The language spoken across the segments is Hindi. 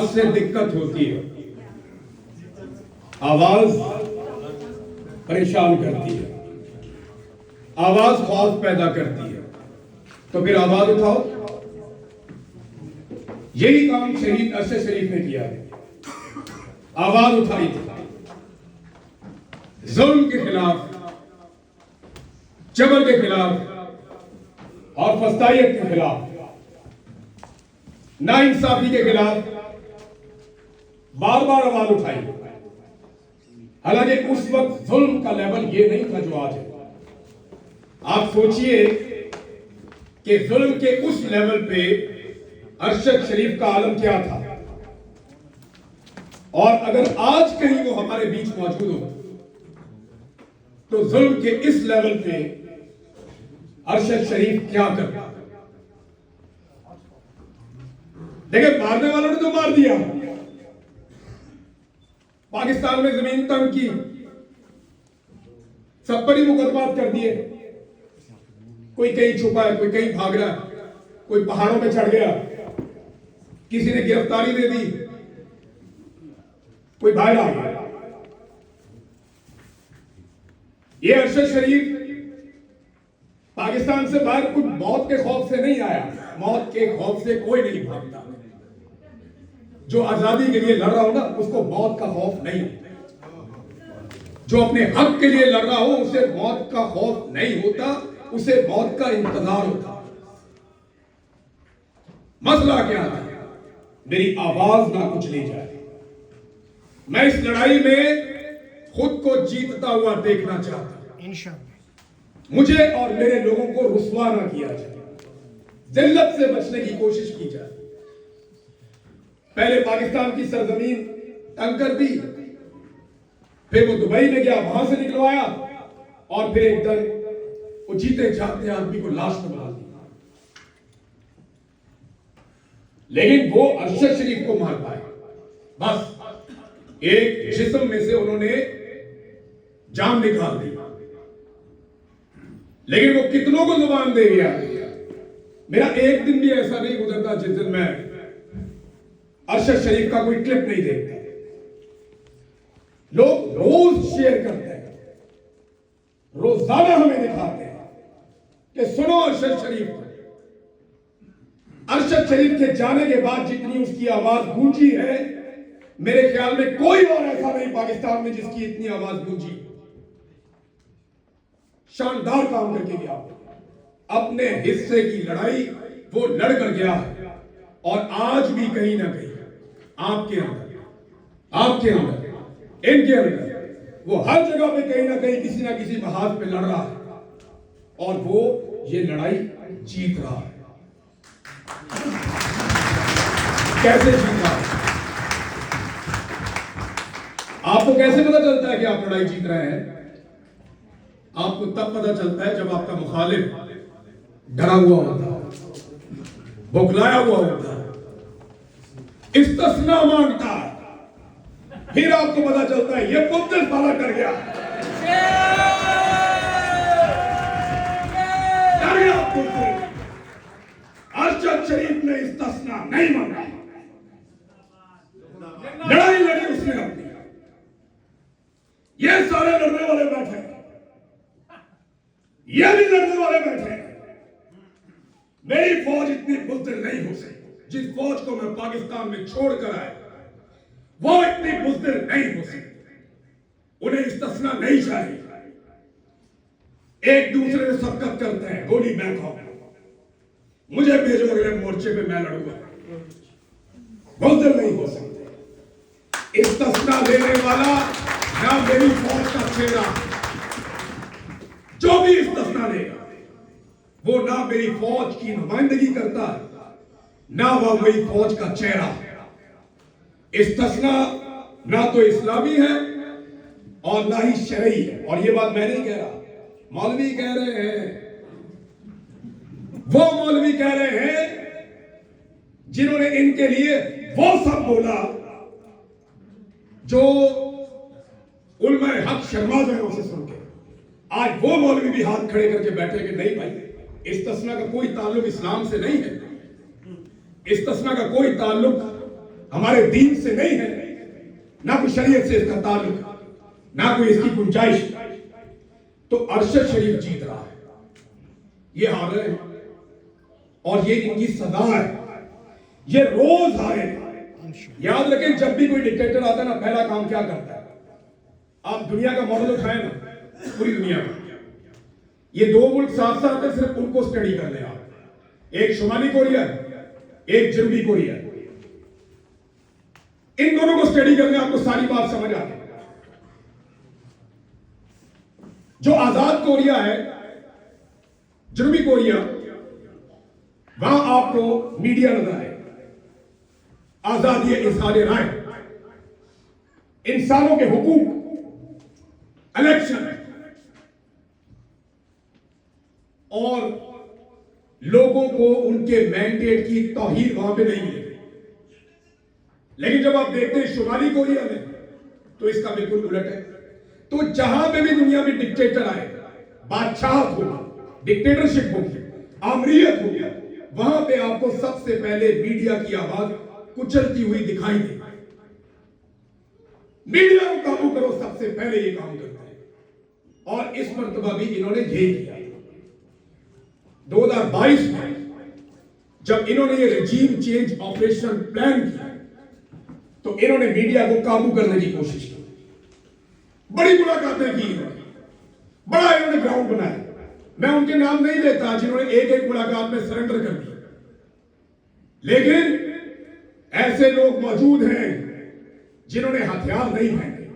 से दिक्कत होती है, आवाज परेशान करती है, आवाज खौफ पैदा करती है, तो फिर आवाज उठाओ। यही काम शहीद अरशद शरीफ ने किया है, आवाज उठाई जुल्म के खिलाफ, जबर के खिलाफ और फस्तायत के खिलाफ, नाइंसाफी के खिलाफ बार बार आवाज उठाई। हालांकि उस वक्त जुल्म का लेवल ये नहीं था जो आज है। आप सोचिए कि जुल्म के उस लेवल पे अरशद शरीफ का आलम क्या था, और अगर आज कहीं वो हमारे बीच मौजूद हो तो जुल्म के इस लेवल पे अरशद शरीफ क्या करता। देखिए, मारने वालों ने तो मार दिया, पाकिस्तान में जमीन तंग की, सब पर ही मुकदमात कर दिए। कोई कहीं छुपा है, कोई कहीं भाग रहा है, कोई पहाड़ों में चढ़ गया, किसी ने गिरफ्तारी दे दी, कोई बाहर आ गया। ये अरशद शरीफ पाकिस्तान से बाहर कुछ मौत के खौफ से नहीं आया। मौत के खौफ से कोई नहीं भागता। जो आजादी के लिए लड़ रहा हो ना, उसको मौत का खौफ नहीं होता। जो अपने हक के लिए लड़ रहा हो उसे मौत का खौफ नहीं होता, उसे मौत का इंतजार होता। मसला क्या है? मेरी आवाज ना कुचली जाए। मैं इस लड़ाई में खुद को जीतता हुआ देखना चाहता हूं। इंशाअल्लाह मुझे और मेरे लोगों को रुसवा ना किया जाए, जिल्लत से बचने की कोशिश की जाए। पहले पाकिस्तान की सरजमीन तंग कर दी, फिर वो दुबई में गया, वहां से निकलवाया, और फिर एकदम वो जीते जाते आदमी को लाश में बना दिया। लेकिन वो अरशद शरीफ को मार पाए। बस एक जिस्म में से उन्होंने जान निकाल दी, लेकिन वो कितनों को जुबान दे गया। मेरा एक दिन भी ऐसा नहीं गुजरता जिस दिन मैं अरशद शरीफ का कोई क्लिप नहीं देखता। लोग रोज शेयर करते हैं, रोजाना हमें दिखाते हैं कि सुनो अरशद शरीफ। अरशद शरीफ के जाने के बाद जितनी उसकी आवाज गूंजी है, मेरे ख्याल में कोई और ऐसा नहीं पाकिस्तान में जिसकी इतनी आवाज गूंजी। शानदार काम करके गया, अपने हिस्से की लड़ाई वो लड़ कर गया है, और आज भी कहीं ना कहीं आपके अंदर, इनके अंदर, वो हर जगह पे कहीं ना कहीं किसी ना किसी महाज पे लड़ रहा है, और वो ये लड़ाई जीत रहा है। कैसे जीत रहा है? आपको कैसे पता चलता है कि आप लड़ाई जीत रहे हैं? आपको तब पता चलता है जब आपका मुखालिफ डरा हुआ होता है, बौखलाया हुआ होता है, इस्तिस्ना मांगता है, फिर आपको पता चलता है ये बुद्धिस्ट वाला कर गया। अरशद शरीफ ने इस्तिस्ना नहीं मांगा, लड़ाई लड़ी उसने अपनी। ये सारे लड़ने वाले बैठे, ये भी लड़ने वाले बैठे। मेरी फौज इतनी बुज़दिल नहीं हो सकती। जिस फौज को मैं पाकिस्तान में छोड़कर आया, वो इतनी बुज़दिल नहीं हो सकती। उन्हें इस्तिस्ना नहीं चाहिए। एक दूसरे से सबकत करते हैं, गोली मैं खाऊं, मुझे भेजो अगले मोर्चे पे, मैं लड़ूंगा। बुज़दिल नहीं हो सकते। इस्तिस्ना देने वाला ना मेरी फौज का चेहरा, जो भी इस्तिस्ना लेगा वो ना मेरी फौज की नुमाइंदगी करता है, ना वह मेरी फौज का चेहरा। इस्तिस्ना ना तो इस्लामी है और ना ही शरई है। और ये बात मैं नहीं कह रहा, मौलवी कह रहे हैं। वो मौलवी कह रहे हैं जिन्होंने इनके लिए वो सब बोला जो उलमाए हक शर्मा जो है उसे सुन के आज वो मौलवी भी हाथ खड़े करके बैठे कि नहीं भाई, इस्तिस्ना का कोई ताल्लुक इस्लाम से नहीं है। इस्तिस्ना का कोई ताल्लुक हमारे दीन से नहीं है, ना कोई शरीयत से इसका ताल्लुक, ना कोई इसकी गुंजाइश, तो अरशद शरीफ जीत रहा है, ये हार रहे हैं और ये इनकी सदा है, ये रोज हारे। याद रखें, जब भी कोई डिक्टेटर आता है ना, पहला काम क्या करता है? आप दुनिया का मॉडल उठाए ना, पूरी दुनिया में ये दो मुल्क साथ साथ है, सिर्फ उनको स्टडी कर लें आप, एक शुमाली कोरिया, एक जनूबी कोरिया, इन दोनों को स्टडी कर लें, आपको सारी बात समझ आती है। जो आजाद कोरिया है, जनूबी कोरिया, वहां आपको मीडिया नजर आए, आजादी इज़हार राय, इंसानों के हुकूक, इलेक्शन और लोगों को उनके मैंडेट की तौहीन वहां पे नहीं मिलेगी। लेकिन जब आप देखते हैं शुमाली कोरिया में, तो इसका बिल्कुल उलट है। तो जहां पे भी दुनिया में डिक्टेटर आए, बादशाह होगा, डिक्टेटरशिप होगी, आमरीयत होगी, वहां पे आपको सबसे पहले मीडिया की आवाज कुचलती हुई दिखाई दे। मीडिया को काबू करो, सबसे पहले ये काम करते हैं, और इस मर्तबा भी इन्होंने यही किया। 2022 में जब इन्होंने ये रजीम चेंज ऑपरेशन प्लान किया, तो इन्होंने मीडिया को काबू करने की कोशिश की, बड़ी मुलाकातें की इन्होंने, बड़ा इन्होंने ग्राउंड बनाया। मैं उनके नाम नहीं लेता जिन्होंने एक एक मुलाकात में सरेंडर कर दिया, लेकिन ऐसे लोग मौजूद हैं जिन्होंने हथियार नहीं पहने।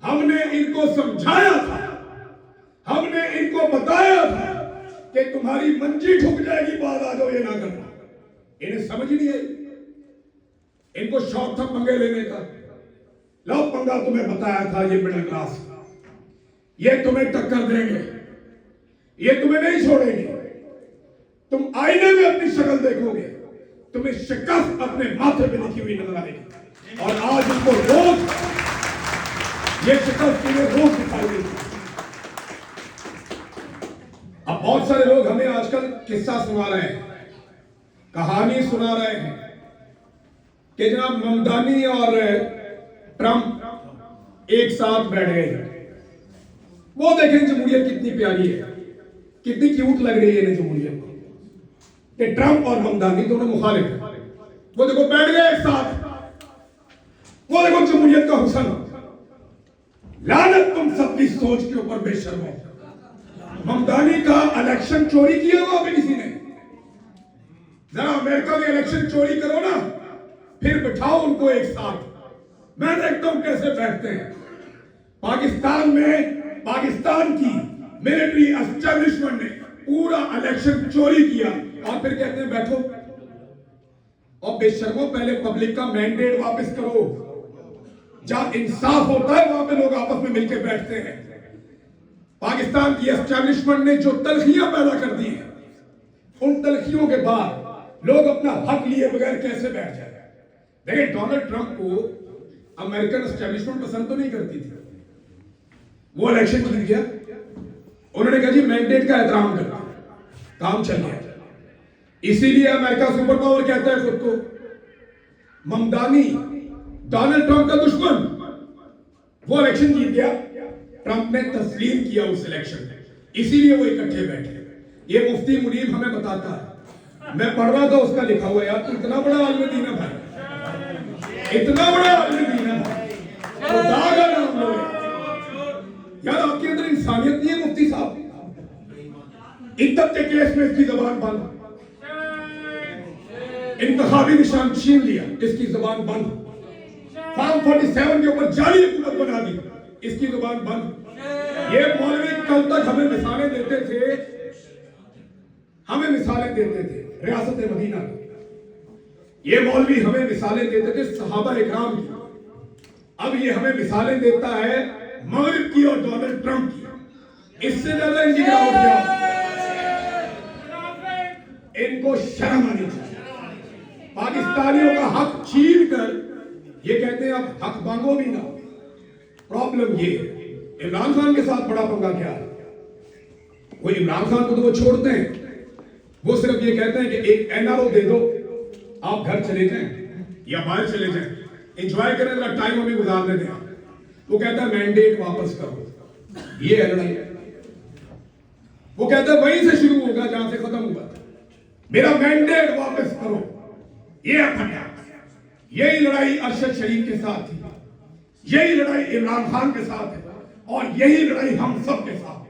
हमने इनको समझाया था, हमने इनको बताया था कि तुम्हारी मंजी ठुक जाएगी, बाद आ जाओ, ये ना करना। इन्हें समझ नहीं आई, इनको शौक था पंगे लेने का। लो पंगा तुम्हें बताया था, ये मिडिल क्लास, ये तुम्हें टक्कर देंगे, ये तुम्हें नहीं छोड़ेंगे। तुम आईने में अपनी शक्ल देखोगे, तुम्हें शिकस्त अपने माथे पे लिखी हुई नजर आएगी, और आज उनको रोज ये शिकस्त तुम्हें रोज दिखाई देगी। अब बहुत सारे लोग हमें आजकल किस्सा सुना रहे हैं, कहानी सुना रहे हैं कि जनाब ममदानी और ट्रंप एक साथ बैठ गए। वो देखें जमहूरियत कितनी प्यारी है, कितनी क्यूट लग रही है जमहूरियत, कि ट्रंप और ममदानी दोनों मुखालिफ हैं। वो देखो बैठ गए एक साथ, वो देखो जमहूरियत का हुस्न। लानत तुम सबकी सोच के ऊपर बेशर्मो। ममदानी का इलेक्शन चोरी किया वहां पे किसी ने? जरा अमेरिका में इलेक्शन चोरी करो ना, फिर बिठाओ उनको एक साथ, मैं देखता हूं कैसे बैठते हैं। पाकिस्तान में पाकिस्तान की मिलिट्री एस्टेब्लिशमेंट ने पूरा इलेक्शन चोरी किया, और फिर कहते हैं बैठो। और बेशर्मो, पहले पब्लिक का मैंडेट वापस करो। जहां इंसाफ होता है वहां पे लोग आपस में मिलकर बैठते हैं। पाकिस्तान की एस्टेब्लिशमेंट ने जो तलखियां पैदा कर दी हैं, उन तलखियों के बाद लोग अपना हक लिए बगैर कैसे बैठ जाए। देखिए, डोनाल्ड ट्रंप को अमेरिकन एस्टेब्लिशमेंट पसंद तो नहीं करती थी, वो इलेक्शन जीत गया, उन्होंने कहा जी मैंडेट का एहतराम करना, काम चल गया। इसीलिए अमेरिका सुपर पावर कहता है खुद को। ममदानी डोनाल्ड ट्रंप का दुश्मन, वो इलेक्शन जीत गया, ट्रंप ने तस्लीम किया उस इलेक्शन में, इसीलिए वो इकट्ठे बैठे। ये मुफ्ती मुनीब हमें बताता है, मैं पढ़ रहा था उसका लिखा हुआ, यार तू इतना बड़ा आलिम दीन है भाई, इतना बड़ा आलिम दीन है यार, आपके अंदर इंसानियत नहीं है मुफ्ती साहब। इद्दत के केस में इसकी जबान बंद, इंतखाबी निशान छीन लिया, इसकी जबान बंद, फॉर्म 47 के ऊपर जाली हुकूमत बना दी, इसकी जुबान बंद। ये मौलवी कल तक हमें मिसालें देते थे, रियासत मदीना की। ये मौलवी हमें मिसालें देते थे सहाबा इकराम की, अब ये हमें मिसालें देता है मगरिब की और डोनाल्ड ट्रंप की। इससे ज्यादा इनकी गिरावट क्या? इनको शर्म आनी चाहिए। पाकिस्तानियों का हक छीन कर ये कहते हैं अब हक मांगो भी ना। प्रॉब्लम ये है, इमरान खान के साथ बड़ा पंगा क्या है? वो इमरान खान को तो वो छोड़ते हैं, वो सिर्फ ये कहते हैं कि एक एनआरओ दे दो, आप घर चले जाएं। या बाहर चले जाए, एंजॉय करें, जरा टाइम हमें गुजारने दें। वो कहता है मैंडेट वापस करो, ये है लड़ाई। वो कहता है वहीं से शुरू होगा जहां से खत्म हुआ, मेरा मैंडेट वापस करो, ये है फंडा। यही लड़ाई अरशद शरीफ के साथ थी, यही लड़ाई इमरान खान के साथ है, और यही लड़ाई हम सब के साथ है।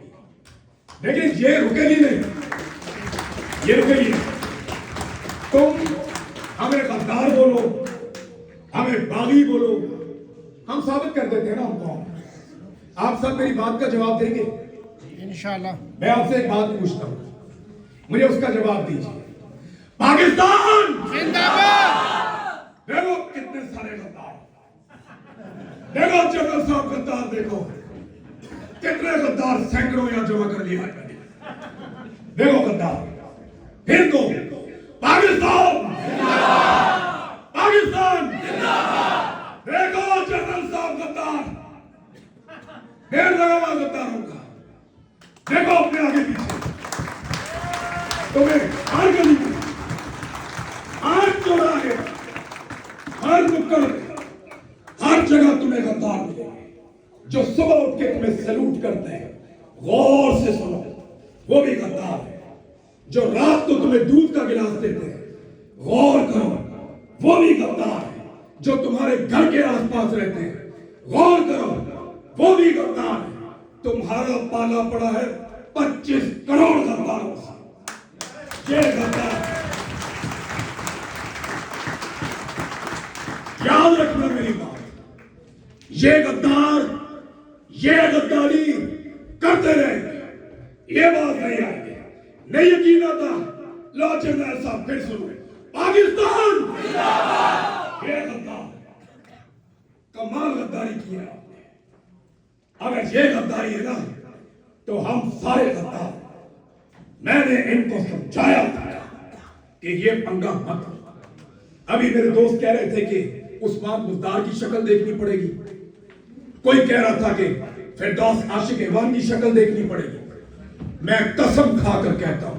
लेकिन ये रुकेगी नहीं, ये रुकेगी नहीं। तुम हमें गद्दार बोलो, हमें बागी बोलो, हम साबित कर देते हैं ना हम कौन। आप सब मेरी बात का जवाब देंगे इंशाल्लाह। मैं आपसे एक बात पूछता हूं, मुझे उसका जवाब दीजिए। पाकिस्तान जिंदाबाद। देखो कितने सारे गद्दार, देखो जनरल साहब गद्दार, देखो कितने गद्दार सैकड़ों यहां जमा कर लिया है। देखो गद्दार, फिर तो पाकिस्तान पाकिस्तान देखो जनरल साहब गद्दार, ढेर लगा गद्दारों का। देखो अपने आगे पीछे, तुम्हें हर गली में, हर चौराहे, हर नुक्कड़, हर जगह तुम्हें गद्दार मिलेंगे जो सुबह उठ के तुम्हें सैल्यूट करते हैं। गौर से सुनो, वो भी गद्दार है। जो रात को तुम्हें दूध का गिलास देते हैं, गौर करो, वो भी गद्दार है। जो तुम्हारे घर के आसपास रहते हैं, गौर करो, वो भी गद्दार है। तुम्हारा पाला पड़ा है 25 करोड़ गद्दारों से। ये गद्दार, याद रखना मेरी बात, ये गद्दार, ये गद्दारी करते रहेंगे, ये बात नहीं आएगी। नहीं यकीन आता, लो जनरल साहब फिर सुनो, पाकिस्तान ये गद्दार, कमाल गद्दारी की है आपने। अगर ये गद्दारी है ना, तो हम सारे गद्दार। मैंने इनको समझाया था कि ये पंगा मत लो। अभी मेरे दोस्त कह रहे थे कि उस्मान बुज़दार की शक्ल देखनी पड़ेगी, कोई कह रहा था कि फिरदौस आशिक इवान की शक्ल देखनी पड़ेगी। मैं कसम खाकर कहता हूं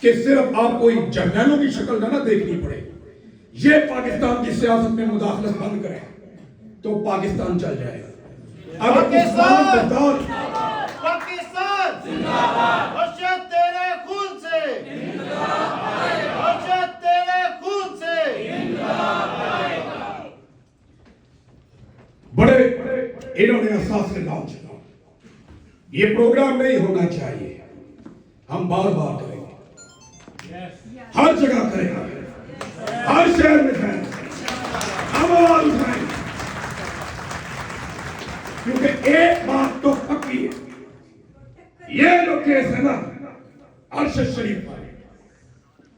कि सिर्फ आपको इन जर्नलों की शक्ल ना देखनी पड़ेगी। ये पाकिस्तान की सियासत में मुदाखलत बंद करें तो पाकिस्तान चल जाएगा। अगर पाकिस्तान जिंदाबाद, अरशद तेरे खून से जिंदाबाद, अरशद तेरे खून से जिंदाबाद। बड़े इन्होंने एहसास से लॉन्च किया, ये प्रोग्राम नहीं होना चाहिए, हम बार बार करेंगे, हर जगह करेंगे, हर शहर में करेंगे, हम आवाज उठाएंगे। क्योंकि एक बात तो पक्की है, ये जो केस है ना अरशद शरीफ वाले,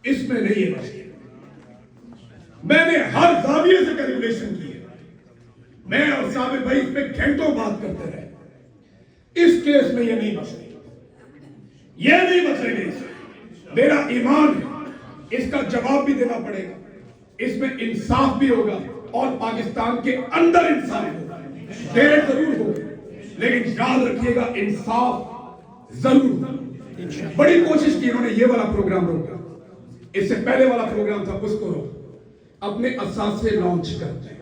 इसमें नहीं है मसला। मैंने हर जाविये से कैलकुलेशन की है, मैं और साबिर भाई इस पे घंटों बात करते रहे। इस केस में ये नहीं बचेंगे, ये नहीं बचेंगे। मेरा ईमान है, इसका जवाब भी देना पड़ेगा, इसमें इंसाफ भी होगा और पाकिस्तान के अंदर इंसाफ होगा। देर जरूर होगी, लेकिन याद रखिएगा इंसाफ जरूर। बड़ी कोशिश की इन्होंने ये वाला प्रोग्राम रोका, इससे पहले वाला प्रोग्राम था उसको रोक। अपने असासे लॉन्च करते हैं,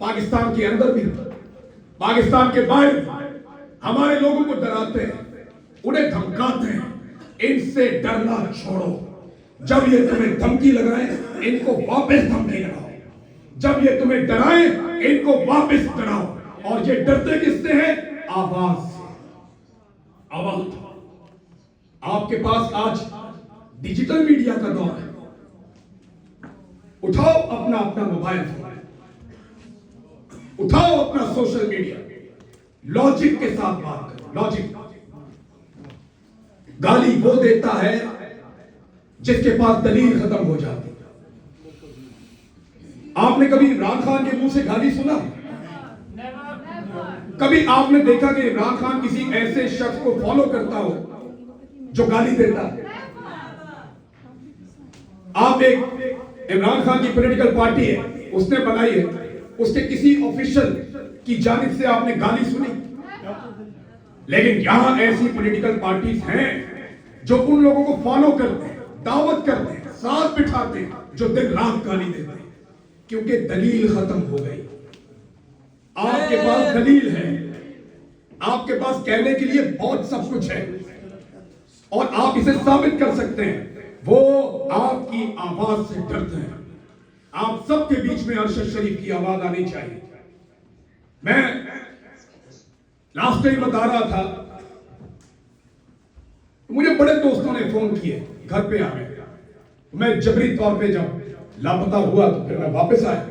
पाकिस्तान के अंदर भी, पाकिस्तान के बाहर हमारे लोगों को डराते हैं, उन्हें धमकाते हैं। इनसे डरना छोड़ो। जब ये तुम्हें धमकी लगाएं, इनको वापस धमकी लगाओ। जब ये तुम्हें डराएं, इनको वापस डराओ। और ये डरते किससे हैं? आवाज से। आवाज उठाओ। आपके पास आज डिजिटल मीडिया का दौर है, उठाओ अपना अपना मोबाइल फोन, उठाओ अपना सोशल मीडिया, लॉजिक के साथ बात करो। लॉजिक, गाली वो देता है जिसके पास दलील खत्म हो जाती है। आपने कभी इमरान खान के मुंह से गाली सुना? कभी आपने देखा कि इमरान खान किसी ऐसे शख्स को फॉलो करता हो जो गाली देता है? आप एक इमरान खान की पॉलिटिकल पार्टी है, उसने बनाई है, उसके किसी ऑफिशियल की जानिब से आपने गाली सुनी? लेकिन यहां ऐसी पॉलिटिकल पार्टीज हैं जो उन लोगों को फॉलो करते हैं, दावत करते हैं, साथ बिठाते हैं, जो दिन रात गाली देते हैं। क्योंकि दलील खत्म हो गई। आपके पास दलील है, आपके पास कहने के लिए बहुत सब कुछ है और आप इसे साबित कर सकते हैं। वो आपकी आवाज से डरते हैं। आप सबके बीच में अरशद शरीफ की आवाज आनी चाहिए। मैं लास्ट टाइम बता रहा था, मुझे बड़े दोस्तों ने फोन किए, घर पे आ गए। मैं जबरी तौर पे जब लापता हुआ तो फिर मैं वापस आया,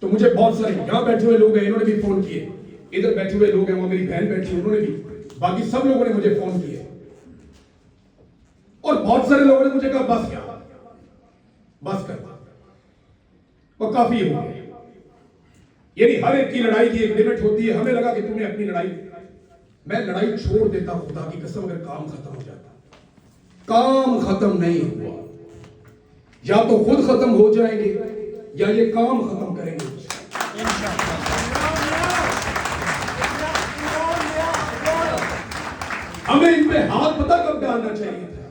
तो मुझे बहुत सारे यहां बैठे हुए लोग हैं, इन्होंने भी फोन किए, इधर बैठे हुए लोग हैं, वहां मेरी बहन बैठी, उन्होंने भी, बाकी सब लोगों ने मुझे फोन किए और बहुत सारे लोगों ने मुझे कहा बस क्या, बस कर, वो काफी हो गया। यानी हर एक की लड़ाई की एक लिमिट होती है। हमें लगा कि तुमने अपनी लड़ाई, मैं लड़ाई छोड़ देता खुदा की कसम अगर काम खत्म हो जाता। काम खत्म नहीं हुआ, या तो खुद खत्म हो जाएंगे या ये काम खत्म करेंगे। हमें इन पे हाथ पता कब डालना चाहिए था?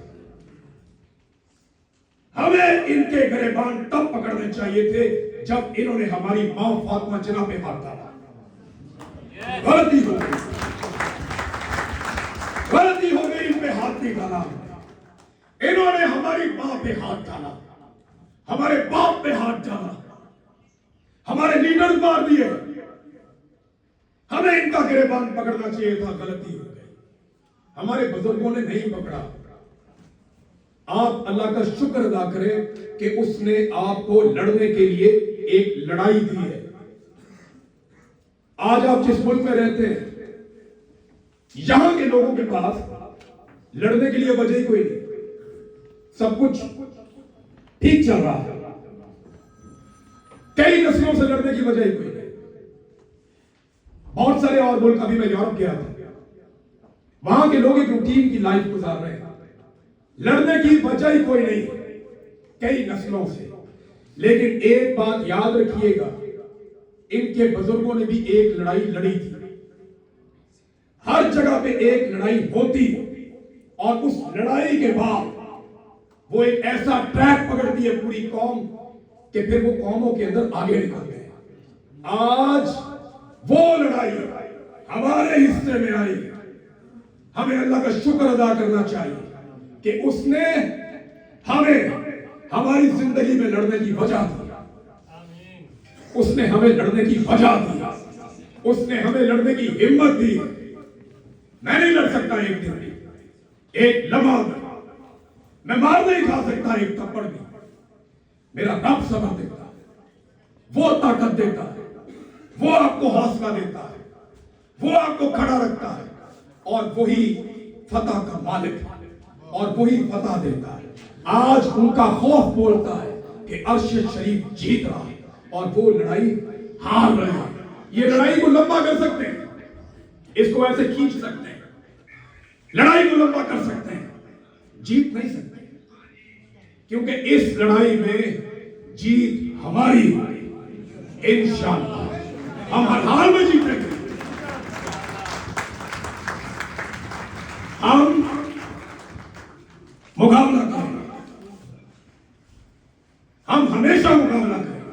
हमें इनके गिरबान तब पकड़ने चाहिए थे जब इन्होंने हमारी मां फातिमा जिन्ना पे हाथ डाला। गलती हो गई, गलती हो गई, इन पे हाथ नहीं डाला। इन्होंने हमारी मां पे हाथ डाला, हमारे बाप पे हाथ डाला, हमारे लीडर मार दिए। हमें इनका गिरबान पकड़ना चाहिए था, गलती हो गई। हमारे बुजुर्गों ने नहीं पकड़ा। आप अल्लाह का शुक्र अदा करें कि उसने आपको लड़ने के लिए एक लड़ाई दी है। आज आप जिस मुल्क में रहते हैं, यहां के लोगों के पास लड़ने के लिए वजह ही कोई नहीं, सब कुछ ठीक चल रहा है। कई नस्लों से लड़ने की वजह ही कोई नहीं। बहुत सारे और मुल्क, अभी मैं यूरोप गया था, वहां के लोग एक रूटीन की लाइफ गुजार रहे हैं, लड़ने की वजह ही कोई नहीं कई नस्लों से। लेकिन एक बात याद रखिएगा, इनके बुजुर्गों ने भी एक लड़ाई लड़ी थी। हर जगह पे एक लड़ाई होती और उस लड़ाई के बाद वो एक ऐसा ट्रैक पकड़ती है पूरी कौम कि फिर वो कौमों के अंदर आगे निकल गए। आज वो लड़ाई हमारे हिस्से में आई। हमें अल्लाह का शुक्र अदा करना चाहिए कि उसने हमें हमारी जिंदगी में लड़ने की वजह दी। उसने हमें लड़ने की वजह दी, उसने हमें लड़ने की हिम्मत दी। मैं नहीं लड़ सकता एक दिन भी, एक लम्हा भी। मैं मार नहीं खा सकता एक थप्पड़ भी। मेरा रब सब्र देता है, वो ताकत देता है, वो आपको हौसला देता है, वो आपको खड़ा रखता है और वही फतह का मालिक है और वही फतह देता है। आज उनका खौफ बोलता है कि अरशद शरीफ जीत रहा है और वो लड़ाई हार रहे हैं। ये लड़ाई को लंबा कर सकते हैं, इसको ऐसे खींच सकते हैं, लड़ाई को लंबा कर सकते हैं, जीत नहीं सकते, क्योंकि इस लड़ाई में जीत हमारी है। इंशाअल्लाह हम हर हाल में जीतेंगे। हम मुकाबला करेंगे, हम हमेशा मुकाबला करेंगे,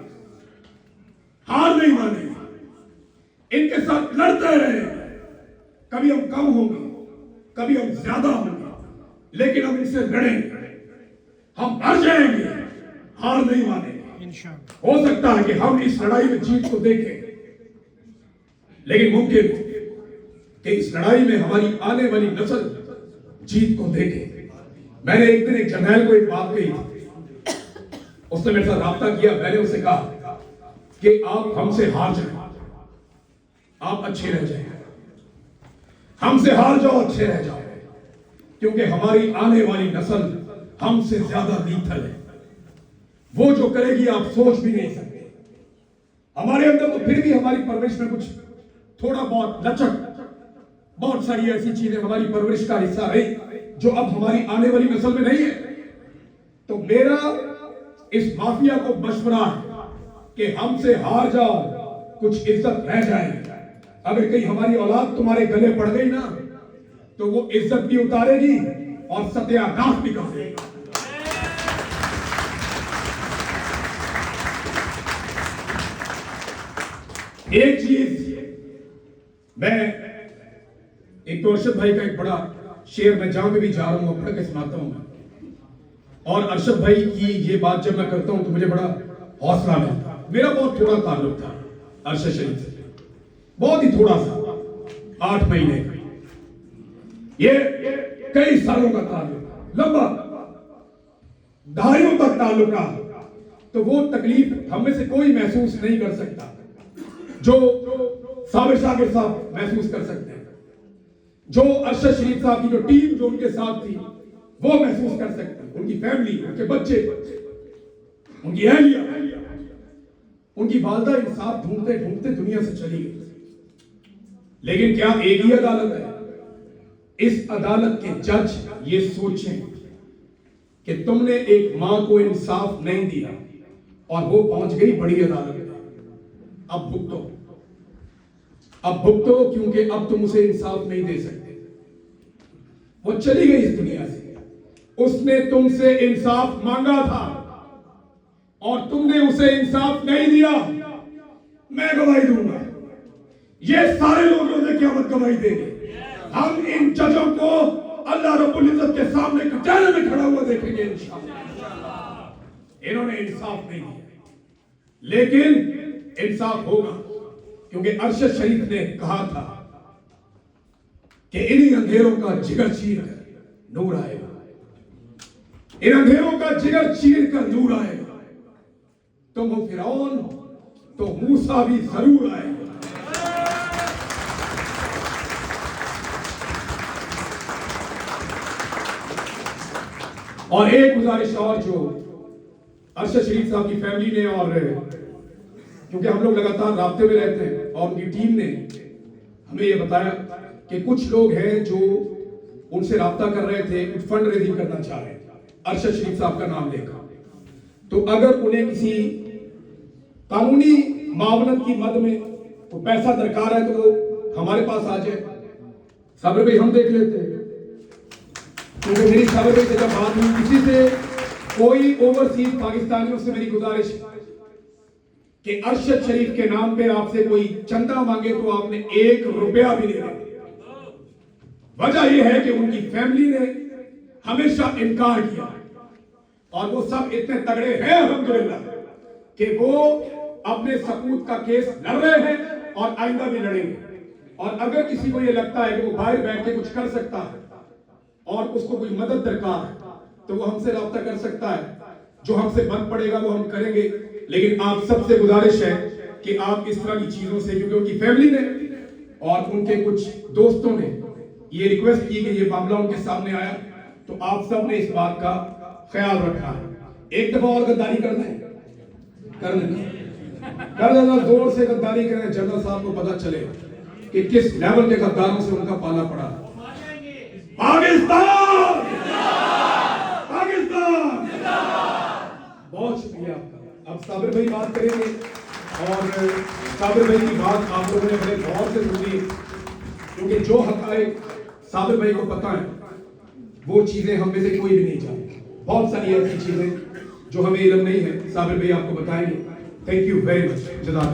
हार नहीं मानेंगे, इनके साथ लड़ते रहेंगे। कभी हम कम होंगे, कभी हम ज्यादा होंगे, लेकिन हम इनसे लड़ेंगे, हम मर जाएंगे, हार नहीं मानेंगे। हो सकता है कि हम इस लड़ाई में जीत को देखें, लेकिन मुमकिन कि इस लड़ाई में हमारी आने वाली नस्ल जीत को देखे। मैंने एक दिन एक जर्नैल को एक बात कही, उसने मेरे साथ राब्ता किया। मैंने उसे कहा कि आप हमसे हार जाए, आप अच्छे रह जाए, हमसे हार जाओ, अच्छे रह जाओ, क्योंकि हमारी आने वाली नस्ल हमसे ज्यादा लीथल है। वो जो करेगी आप सोच भी नहीं सकते। हमारे अंदर तो फिर भी हमारी परवरिश में कुछ थोड़ा बहुत लचक, बहुत सारी ऐसी चीजें हमारी परवरिश का हिस्सा रही जो अब हमारी आने वाली नस्ल में नहीं है। तो मेरा इस माफिया को मशवरा है कि हमसे हार जाओ, कुछ इज्जत रह जाएगी। अगर कहीं हमारी औलाद तुम्हारे गले पड़ गई ना, तो वो इज्जत भी उतारेगी और सत्यानाश भी कर देगी। एक चीज मैं, एक तो अरशद भाई का एक बड़ा शेर मैं जहां पे भी जा रहा हूं पढ़ के सुनाता हूं, और अरशद भाई की ये बात जब मैं करता हूं तो मुझे बड़ा हौसला मिलता है। मेरा बहुत थोड़ा ताल्लुक था अरशद शरीफ से, बहुत ही थोड़ा सा, 8 महीने का। ये कई सालों का ताल्लुक, लंबा दहाइयों तक ताल्लुक रहा। तो वो तकलीफ हम में से कोई महसूस नहीं कर सकता जो साबिर शाकिर साहब महसूस कर सकते हैं, जो अरशद शरीफ साहब की जो टीम जो उनके साथ थी वो महसूस कर सकते हैं, उनकी फैमिली, उनके बच्चे, उनकी अहलिया, उनकी वालदा इंसाफ ढूंढते ढूंढते दुनिया से चली गई। लेकिन क्या एक ही अदालत है? इस अदालत के जज ये सोचें कि तुमने एक मां को इंसाफ नहीं दिया और वो पहुंच गई बड़ी अदालत में, अब भुगतो, अब भुगतो, क्योंकि अब तुम उसे इंसाफ नहीं दे सकते। वो चली गई इस दुनिया से, उसने तुमसे इंसाफ मांगा था और तुमने उसे इंसाफ नहीं दिया। मैं गवाही दूंगा, ये सारे लोग रोज़े क़यामत गवाही देंगे। हम इन जजों को अल्लाह रब्बुल इज्जत के सामने कटहरे में खड़ा हुआ देखेंगे इंशाअल्लाह। इन्होंने इंसाफ नहीं दिया, लेकिन इंसाफ होगा, क्योंकि अरशद शरीफ ने कहा था कि इन्हीं अंधेरों का जिगर चीर कर नूर आएगा, इन अंधेरों का जिगर चीर कर नूर आएगा। तुम हो फिरौन तो मूसा भी जरूर आएगा। और एक गुजारिश और, जो अरशद शरीफ साहब की फैमिली ने, और क्योंकि हम लोग लगातार राब्ते में रहते हैं, और उनकी टीम ने हमें यह बताया कि कुछ लोग हैं जो उनसे राब्ता कर रहे थे, कुछ फंड रेजिंग करना चाह रहे थे अरशद शरीफ साहब का नाम लेकर। तो अगर उन्हें किसी कानूनी मावनत की मद में वो पैसा दरकार है तो वो हमारे पास आ जाए, साबिर भाई हम देख लेते हैं। क्योंकि मेरी साबिर भाई से जब बात हुई, किसी से कोई ओवरसीज पाकिस्तानियों से मेरी गुजारिश कि अरशद शरीफ के नाम पे आपसे कोई चंदा मांगे तो आपने 1 रुपया भी नहीं दिया। वजह यह है कि उनकी फैमिली ने हमेशा इनकार किया, और वो सब इतने तगड़े हैं अल्हम्दुलिल्लाह कि वो अपने सपूत का केस लड़ रहे हैं और आइंदा भी लड़ेंगे। और अगर किसी को ये लगता है कि वो बाहर बैठ के कुछ कर सकता है और उसको कोई मदद दरकार है तो वो हमसे राब्ता कर सकता है, जो हमसे बन पड़ेगा वो हम करेंगे। लेकिन आप सबसे गुजारिश है कि आप इस तरह की चीजों से, क्योंकि उनकी फैमिली ने और उनके कुछ दोस्तों ने ये रिक्वेस्ट की कि ये मामला उनके सामने आया, तो आप सब ने इस बात का ख्याल रखा है। एक दफा और गद्दारी कर दें, कर देना, जोर से गद्दारी करें, जनरल साहब को पता चले कि किस लेवल के गद्दारों से उनका पाला पड़ा। पाकिस्तान, पाकिस्तान, बहुत शुक्रिया आपका। अब साबिर भाई बात करेंगे, और साबिर भाई की बात आप लोगों ने बड़े गौर से सुनी, क्योंकि जो हक़ाइक़ साबिर भाई को पता है वो चीजें हम में से कोई भी नहीं जानता। बहुत सारी ऐसी चीजें जो हमें इल्म नहीं है, साबिर भाई आपको बताएंगे। थैंक यू वेरी मच, जज़ाकल्लाह।